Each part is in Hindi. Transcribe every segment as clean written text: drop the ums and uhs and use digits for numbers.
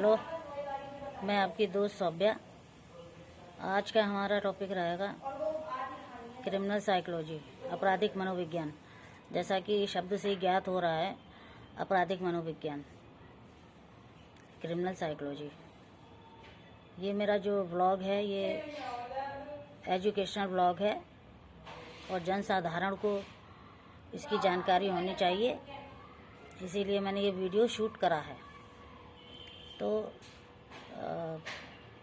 हेलो, मैं आपकी दोस्त सौम्या। आज का हमारा टॉपिक रहेगा क्रिमिनल साइकोलॉजी, आपराधिक मनोविज्ञान। जैसा कि शब्द से ज्ञात हो रहा है, आपराधिक मनोविज्ञान, क्रिमिनल साइकोलॉजी। ये मेरा जो ब्लॉग है ये एजुकेशनल ब्लॉग है और जनसाधारण को इसकी जानकारी होनी चाहिए, इसीलिए मैंने ये वीडियो शूट करा है। तो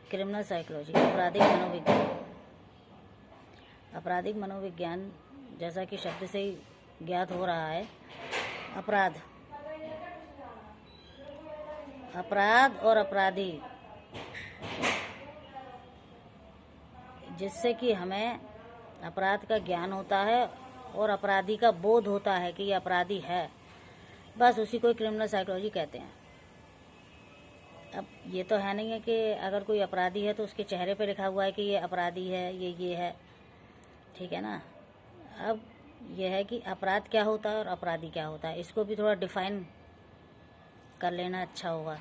क्रिमिनल साइकोलॉजी, आपराधिक मनोविज्ञान। आपराधिक मनोविज्ञान जैसा कि शब्द से ही ज्ञात हो रहा है, अपराध और अपराधी, जिससे कि हमें अपराध का ज्ञान होता है और अपराधी का बोध होता है कि ये अपराधी है, बस उसी को क्रिमिनल साइकोलॉजी कहते हैं। अब ये तो है नहीं है कि अगर कोई अपराधी है तो उसके चेहरे पे लिखा हुआ है कि ये अपराधी है, ये है, ठीक है ना। अब यह है कि अपराध क्या होता है और अपराधी क्या होता है, इसको भी थोड़ा डिफाइन कर लेना अच्छा होगा।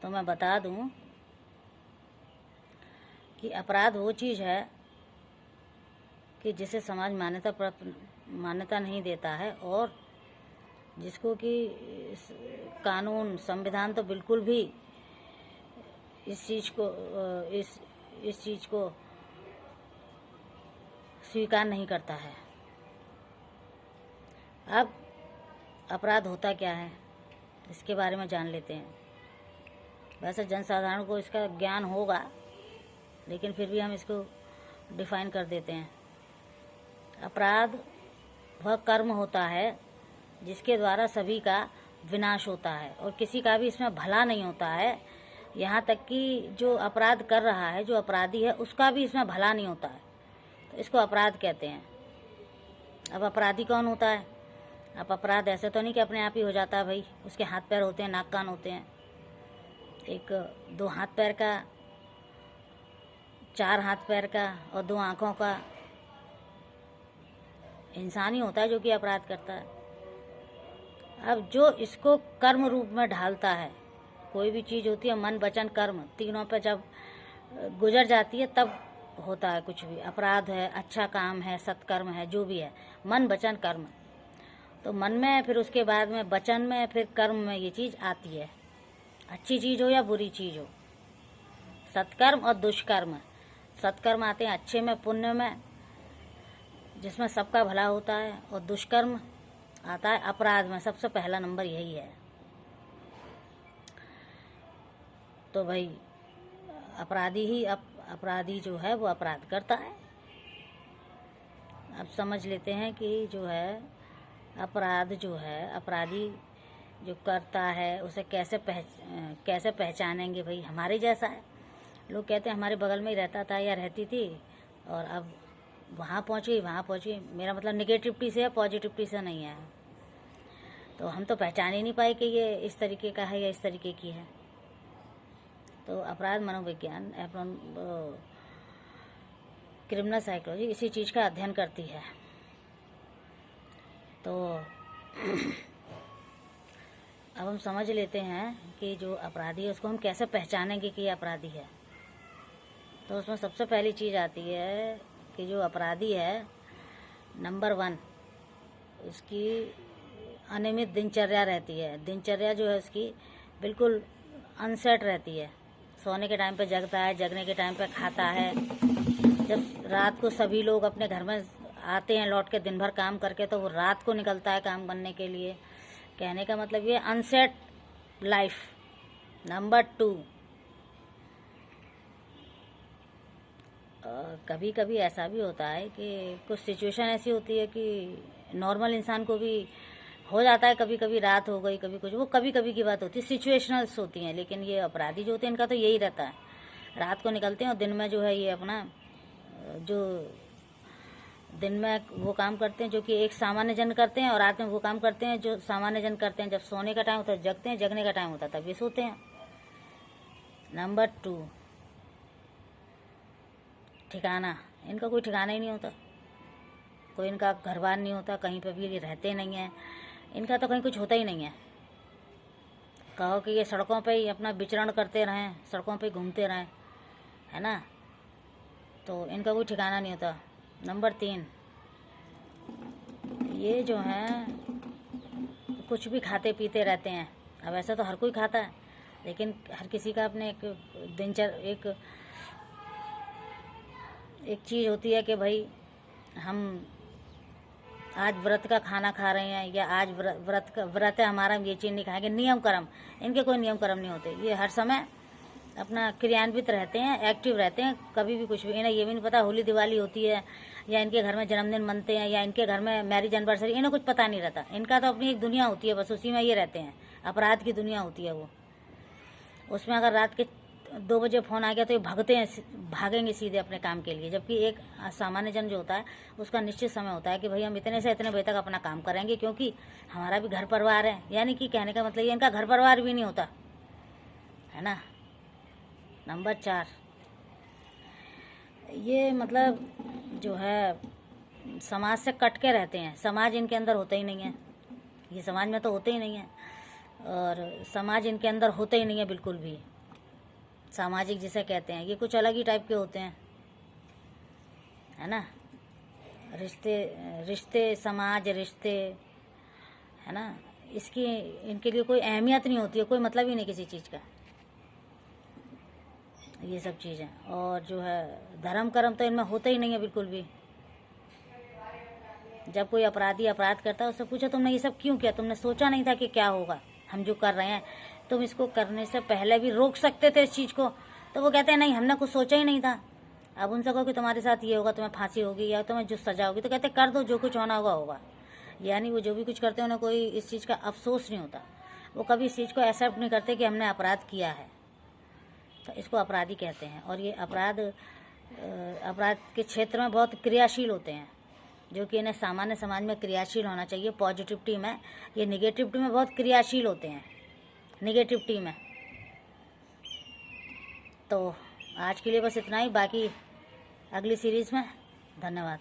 तो मैं बता दूं कि अपराध वो चीज़ है कि जिसे समाज मान्यता नहीं देता है और जिसको कि कानून, संविधान तो बिल्कुल भी इस चीज़ को स्वीकार नहीं करता है। अब अपराध होता क्या है, इसके बारे में जान लेते हैं। वैसे जनसाधारण को इसका ज्ञान होगा, लेकिन फिर भी हम इसको डिफाइन कर देते हैं। अपराध वह कर्म होता है जिसके द्वारा सभी का विनाश होता है और किसी का भी इसमें भला नहीं होता है। यहाँ तक कि जो अपराध कर रहा है, जो अपराधी है, उसका भी इसमें भला नहीं होता है, तो इसको अपराध कहते हैं। अब अपराधी कौन होता है? अब अपराध ऐसे तो नहीं कि अपने आप ही हो जाता है भाई, उसके हाथ पैर होते हैं, नाक कान होते हैं। एक 2 हाथ पैर का, 4 हाथ पैर का और 2 आँखों का इंसान ही होता है जो कि अपराध करता है। अब जो इसको कर्म रूप में ढालता है, कोई भी चीज़ होती है, मन वचन कर्म, तीनों पे जब गुजर जाती है तब होता है कुछ भी। अपराध है, अच्छा काम है, सत्कर्म है, जो भी है, मन वचन कर्म। तो मन में, फिर उसके बाद में वचन में, फिर कर्म में ये चीज़ आती है, अच्छी चीज़ हो या बुरी चीज़ हो। सत्कर्म और दुष्कर्म। सत्कर्म आते हैं अच्छे में, पुण्य में, जिसमें सबका भला होता है, और दुष्कर्म आता है अपराध में। सबसे पहला नंबर यही है। तो भाई अपराधी जो है वो अपराध करता है। अब समझ लेते हैं कि जो है अपराध जो है, अपराधी जो करता है उसे कैसे पहचानेंगे भाई? हमारे जैसा है। लोग कहते हैं हमारे बगल में ही रहता था या रहती थी और अब वहाँ पहुँच गई। मेरा मतलब निगेटिविटी से है, पॉजिटिविटी से नहीं है। तो हम तो पहचान ही नहीं पाए कि ये इस तरीके का है या इस तरीके की है। तो अपराध मनोविज्ञान, क्रिमिनल साइकोलॉजी इसी चीज़ का अध्ययन करती है। तो अब हम समझ लेते हैं कि जो अपराधी है उसको हम कैसे पहचानेंगे कि ये अपराधी है। तो उसमें सबसे पहली चीज़ आती है कि जो अपराधी है, नंबर 1, उसकी अनियमित दिनचर्या रहती है। दिनचर्या जो है उसकी बिल्कुल अनसेट रहती है। सोने के टाइम पे जगता है, जगने के टाइम पे खाता है। जब रात को सभी लोग अपने घर में आते हैं लौट के दिन भर काम करके, तो वो रात को निकलता है काम करने के लिए। कहने का मतलब ये अनसेट लाइफ। नंबर 2, कभी कभी ऐसा भी होता है कि कुछ सिचुएशन ऐसी होती है कि नॉर्मल इंसान को भी हो जाता है। कभी कभी रात हो गई, कभी कुछ, वो कभी कभी की बात होती है, सिचुएशनल्स होती हैं। लेकिन ये अपराधी जो होते हैं इनका तो यही रहता है, रात को निकलते हैं और दिन में जो है ये अपना जो दिन में वो काम करते हैं जो कि एक सामान्य जन करते हैं, और रात में वो काम करते हैं जो सामान्य जन करते हैं। जब सोने का टाइम होता है जगते हैं, जगने का टाइम होता है तब ये सोते हैं। नंबर 2, ठिकाना। इनका कोई ठिकाना ही नहीं होता, कोई इनका घर बार नहीं होता, कहीं पर भी रहते नहीं हैं, इनका तो कहीं कुछ होता ही नहीं है। कहो कि ये सड़कों पे ही अपना विचरण करते रहें, सड़कों पे घूमते रहें, है ना, तो इनका कोई ठिकाना नहीं होता। नंबर 3, ये जो हैं कुछ भी खाते पीते रहते हैं। अब ऐसा तो हर कोई खाता है, लेकिन हर किसी का अपने एक चीज़ होती है कि भाई हम आज व्रत का खाना खा रहे हैं, या आज व्रत है हमारा, हम ये चीज़ नहीं खाएंगे। नियम कर्म, इनके कोई नियम कर्म नहीं होते। ये हर समय अपना क्रियान्वित रहते हैं, एक्टिव रहते हैं, कभी भी कुछ भी। इन्हें ये भी नहीं पता होली दिवाली होती है, या इनके घर में जन्मदिन मनते हैं, या इनके घर में मैरिज एनिवर्सरी, इन्हें कुछ पता नहीं रहता। इनका तो अपनी एक दुनिया होती है, बस उसी में ये रहते हैं। अपराध की दुनिया होती है वो। उसमें अगर रात के 2 बजे फ़ोन आ गया तो ये भागेंगे सीधे अपने काम के लिए। जबकि एक सामान्य जन जो होता है उसका निश्चित समय होता है कि भाई हम इतने से इतने बजे तक अपना काम करेंगे, क्योंकि हमारा भी घर परिवार है। यानी कि कहने का मतलब ये इनका घर परिवार भी नहीं होता, है ना। नंबर 4, ये मतलब जो है समाज से कट के रहते हैं। समाज इनके अंदर होता ही नहीं है, ये समाज में तो होते ही नहीं है, और समाज इनके अंदर होता ही नहीं है बिल्कुल भी। सामाजिक जिसे कहते हैं, ये कुछ अलग ही टाइप के होते हैं, है ना। रिश्ते समाज रिश्ते, है ना, इसकी इनके लिए कोई अहमियत नहीं होती है, कोई मतलब ही नहीं किसी चीज़ का, ये सब चीज़ें। और जो है धर्म कर्म तो इनमें होता ही नहीं है बिल्कुल भी। जब कोई अपराधी अपराध करता है उससे पूछो तुमने ये सब क्यों किया, तुमने सोचा नहीं था कि क्या होगा, हम जो कर रहे हैं तुम इसको करने से पहले भी रोक सकते थे इस चीज़ को। तो वो कहते हैं नहीं, हमने कुछ सोचा ही नहीं था। अब उनसे कहो कि तुम्हारे साथ ये होगा, तुम्हें फांसी होगी या तुम्हें जो सजा होगी, तो कहते कर दो, जो कुछ होना होगा होगा। यानी वो जो भी कुछ करते हैं उन्हें कोई इस चीज़ का अफसोस नहीं होता, वो कभी इस चीज़ को एक्सेप्ट नहीं करते कि हमने अपराध किया है। तो इसको अपराधी कहते हैं। और ये अपराध के क्षेत्र में बहुत क्रियाशील होते हैं, जो कि इन्हें सामान्य समाज में क्रियाशील होना चाहिए पॉजिटिविटी में। ये निगेटिविटी में बहुत क्रियाशील होते हैं, निगेटिविटी में। तो आज के लिए बस इतना ही, बाकी अगली सीरीज़ में। धन्यवाद।